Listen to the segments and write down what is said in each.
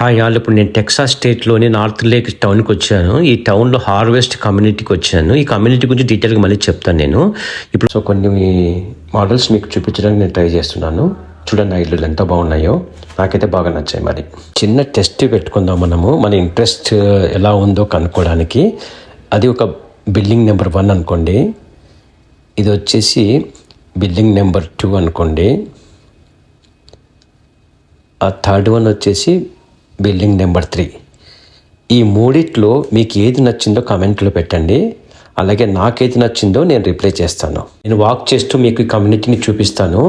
Hi all, ఇప్పుడు నేను Texas స్టేట్లోని north lake టౌన్కి వచ్చాను. ఈ టౌన్లో హార్వెస్ట్ కమ్యూనిటీకి వచ్చాను. ఈ కమ్యూనిటీ గురించి డీటెయిల్గా మళ్ళీ చెప్తాను నేను. ఇప్పుడు కొన్ని మోడల్స్ మీకు చూపించడానికి నేను ట్రై చేస్తున్నాను. చూడండి ఆ ఇల్లు ఎంత బాగున్నాయో, నాకైతే బాగా నచ్చాయి. మరి చిన్న టెస్ట్ పెట్టుకుందాం మనము, మన ఇంట్రెస్ట్ ఎలా ఉందో కనుక్కోవడానికి. అది ఒక బిల్డింగ్ నెంబర్ 1 అనుకోండి, ఇది వచ్చేసి బిల్డింగ్ నెంబర్ 2 అనుకోండి, ఆ థర్డ్ వన్ వచ్చేసి బిల్డింగ్ నెంబర్ 3. ఈ మూడిట్లో మీకు ఏది నచ్చిందో కామెంట్లో పెట్టండి. అలాగే నాకేది నచ్చిందో నేను రిప్లై చేస్తాను. నేను వాక్ చేస్తూ మీకు ఈ కమ్యూనిటీని చూపిస్తాను.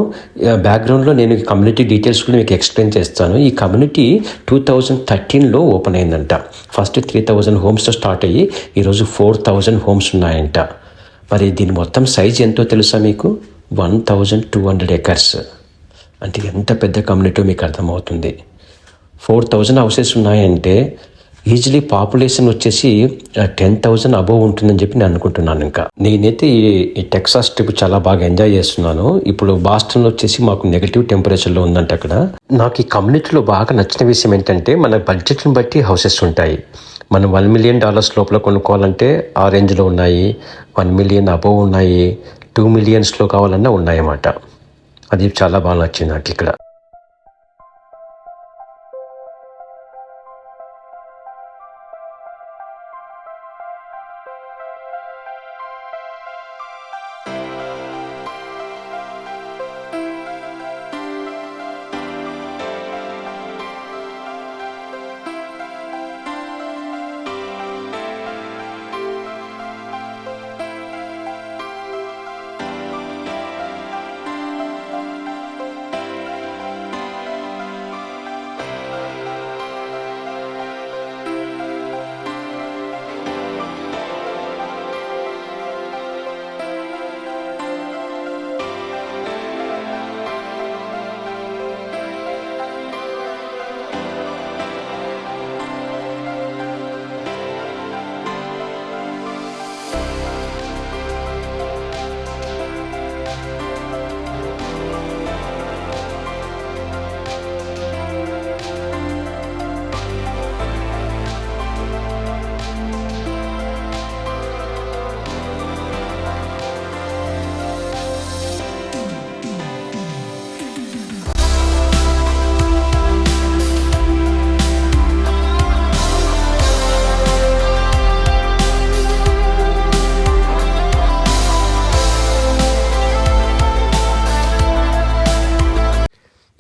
బ్యాక్గ్రౌండ్లో నేను ఈ కమ్యూనిటీ డీటెయిల్స్ కూడా మీకు ఎక్స్ప్లెయిన్ చేస్తాను. ఈ కమ్యూనిటీ 2013లో ఓపెన్ అయిందంట. ఫస్ట్ 3000 హోమ్స్తో స్టార్ట్ అయ్యి ఈరోజు 4000 హోమ్స్ ఉన్నాయంట. మరి దీని మొత్తం సైజ్ ఎంతో తెలుసా మీకు? 1200 acres. అంటే ఎంత పెద్ద కమ్యూనిటీ మీకు అర్థమవుతుంది. 4000 హౌసెస్ ఉన్నాయంటే ఈజీలీ పాపులేషన్ వచ్చేసి 10,000 అబోవ్ ఉంటుందని చెప్పి నేను అనుకుంటున్నాను. ఇంకా నేనైతే ఈ టెక్సాస్ ట్రిప్ చాలా బాగా ఎంజాయ్ చేస్తున్నాను. ఇప్పుడు బాస్టన్లో వచ్చేసి మాకు నెగిటివ్ టెంపరేచర్లో ఉందంట అక్కడ. నాకు ఈ కమ్యూనిటీలో బాగా నచ్చిన విషయం ఏంటంటే మన బడ్జెట్ని బట్టి హౌసెస్ ఉంటాయి. మనం $1 million లోపల కొనుక్కోవాలంటే ఆ రేంజ్లో ఉన్నాయి, 1 million అబోవ్ ఉన్నాయి, 2 millionsలో కావాలన్నా ఉన్నాయన్నమాట. అది చాలా బాగా నచ్చింది నాకు ఇక్కడ.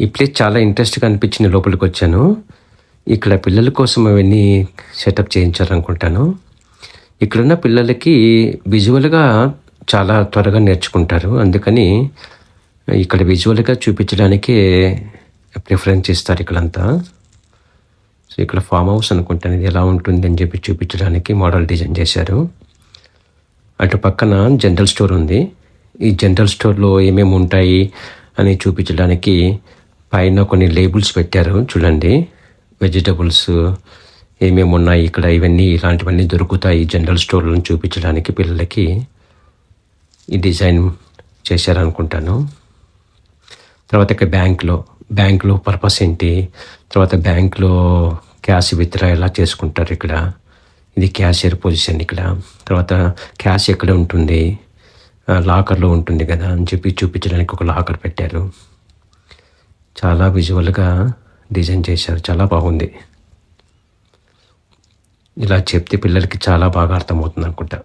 ఈ ప్లేస్ చాలా ఇంట్రెస్ట్గా అనిపించింది. లోపలికి వచ్చాను. ఇక్కడ పిల్లల కోసం అవన్నీ సెటప్ చేయించాలనుకుంటాను. ఇక్కడున్న పిల్లలకి విజువల్గా చాలా త్వరగా నేర్చుకుంటారు. అందుకని ఇక్కడ విజువల్గా చూపించడానికి ప్రిఫరెన్స్ ఇస్తారు ఇక్కడంతా. సో ఇక్కడ ఫామ్ హౌస్ అనుకుంటాను, ఇది ఎలా ఉంటుంది అని చెప్పి చూపించడానికి మోడల్ డిజైన్ చేశారు. అటు పక్కన జనరల్ స్టోర్ ఉంది. ఈ జనరల్ స్టోర్లో ఏమేమి ఉంటాయి అని చూపించడానికి పైన కొన్ని లేబుల్స్ పెట్టారు. చూడండి, వెజిటబుల్స్ ఏమేమి ఉన్నాయి ఇక్కడ, ఇవన్నీ ఇలాంటివన్నీ దొరుకుతాయి జనరల్ స్టోర్లను చూపించడానికి పిల్లలకి ఈ డిజైన్ చేశారనుకుంటాను. తర్వాత ఇక్కడ బ్యాంక్లో పర్పస్ ఏంటి, తర్వాత బ్యాంక్లో క్యాష్ విత్డ్రా ఎలా చేసుకుంటారు ఇక్కడ, ఇది క్యాషియర్ పొజిషన్ ఇక్కడ, తర్వాత క్యాష్ ఎక్కడ ఉంటుంది, లాకర్లో ఉంటుంది కదా అని చెప్పి చూపించడానికి ఒక లాకర్ పెట్టారు. చాలా విజువల్గా డిజైన్ చేశారు, చాలా బాగుంది. ఇలా చెప్తే పిల్లలకి చాలా బాగా అర్థమవుతుంది అనుకుంటా.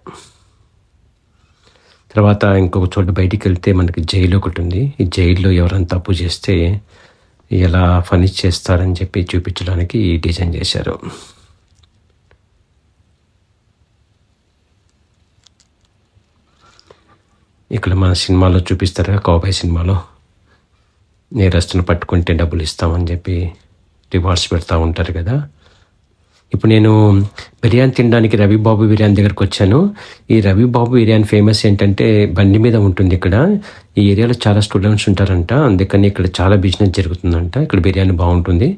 తర్వాత ఇంకొక చోట బయటికి వెళ్తే మనకి జైలు ఒకటి ఉంది. ఈ జైల్లో ఎవరైనా తప్పు చేస్తే ఎలా ఫనిష్ చేస్తారని చెప్పి చూపించడానికి ఈ డిజైన్ చేశారు. ఇక్కడ మన సినిమాలో చూపిస్తారు, కౌబాయ్ సినిమాలో నేరస్తుని పట్టుకుంటే డబ్బులు ఇస్తామని చెప్పి రివార్డ్స్ పెడతా ఉంటారు కదా. ఇప్పుడు నేను బిర్యానీ తినడానికి రవిబాబు బిర్యానీ దగ్గరకు వచ్చాను. ఈ రవిబాబు బిర్యానీ ఫేమస్ ఏంటంటే బండి మీద ఉంటుంది ఇక్కడ. ఈ ఏరియాలో చాలా స్టూడెంట్స్ ఉంటారంట, అందుకని ఇక్కడ చాలా బిజినెస్ జరుగుతుందంట. ఇక్కడ బిర్యానీ బాగుంటుంది,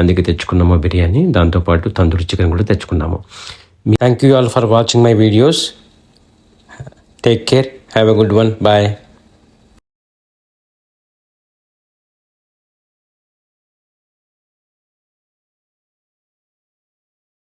అందుకే తెచ్చుకున్నాము బిర్యానీ. దాంతోపాటు తందూరి చికెన్ కూడా తెచ్చుకున్నాము. Thank you all for watching my videos. Take care, have a good one, bye.